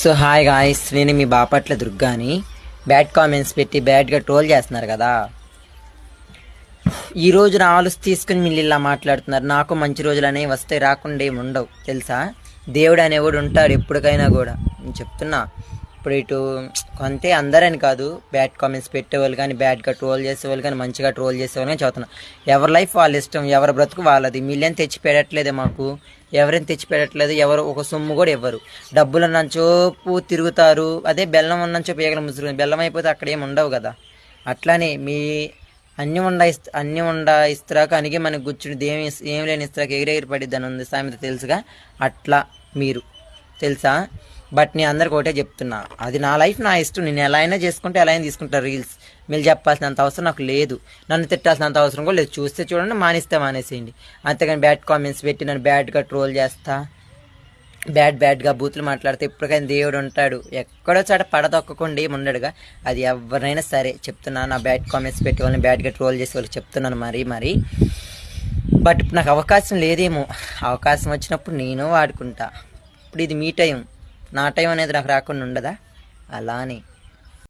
So hi guys, నేను మీ Bapatla దుర్గాని. Bad comments పెట్టి బ్యాడ్గా ట్రోల్ చేస్తున్నారు కదా. ఈ రోజు నా ఆలోచన తీసుకుని మీరు ఇలా మాట్లాడుతున్నారు. నాకు మంచి రోజులు అనేవి వస్తే రాకుండా ఏమి ఉండవు తెలుసా. దేవుడు అనేవాడు ఉంటాడు ఎప్పటికైనా కూడా. నేను చెప్తున్నా, ఇప్పుడు ఇటు కొంతే అందరని కాదు, బ్యాడ్ కామెంట్స్ పెట్టేవాళ్ళు కానీ, బ్యాడ్గా ట్రోల్ చేసేవాళ్ళు కానీ, మంచిగా ట్రోల్ చేసేవాళ్ళు కానీ చదువుతున్నా. ఎవరి లైఫ్ వాళ్ళ ఇష్టం, ఎవరి బ్రతుకు వాళ్ళది. మీళ్ళేం తెచ్చి పెట్టట్లేదే మాకు, ఎవరైనా తెచ్చి పెట్టట్లేదు. ఎవరు ఒక సొమ్ము కూడా ఇవ్వరు. డబ్బులు ఉన్నంచోపు తిరుగుతారు. అదే బెల్లం ఉన్నంచోపు ఏగల ముసురు. బెల్లం అయిపోతే అక్కడ ఏమి ఉండవు కదా. అట్లానే మీ అన్ని ఉండ ఇస్త్రాక అనిగి మనకు గుచ్చుడు దేమి ఏం లేని ఇస్త్రాక ఎగిరెగిరి పడిద్ది అని ఉంది సామెత తెలుసుగా. అట్లా మీరు తెలుసా. బట్ నేను అందరికి ఒకటే చెప్తున్నా, అది నా లైఫ్, నా ఇష్టం. నేను ఎలా అయినా చేసుకుంటే ఎలా అయినా తీసుకుంటాను రీల్స్. మీరు చెప్పాల్సినంత అవసరం నాకు లేదు, నన్ను తిట్టాల్సినంత అవసరం కూడా లేదు. చూస్తే చూడండి, మానేస్తే మానేసేయండి. అంతేగాని బ్యాడ్ కామెంట్స్ పెట్టి నన్ను బ్యాడ్గా ట్రోల్ చేస్తా, బ్యాడ్గా బూతులు మాట్లాడితే ఇప్పటికైనా దేవుడు ఉంటాడు. ఎక్కడో చాట పడదొక్కకుండా ఏమి ఉండడుగా. అది ఎవరినైనా సరే చెప్తున్నా. నా బ్యాడ్ కామెంట్స్ పెట్టి వాళ్ళని బ్యాడ్గా ట్రోల్ చేసే వాళ్ళకి చెప్తున్నాను మరి. బట్ ఇప్పుడు నాకు అవకాశం లేదేమో. అవకాశం వచ్చినప్పుడు నేను వాడుకుంటా. ఇప్పుడు ఇది మీ టైం, నా టైం అనేది నాకు రాకుండా ఉండదా. అలానే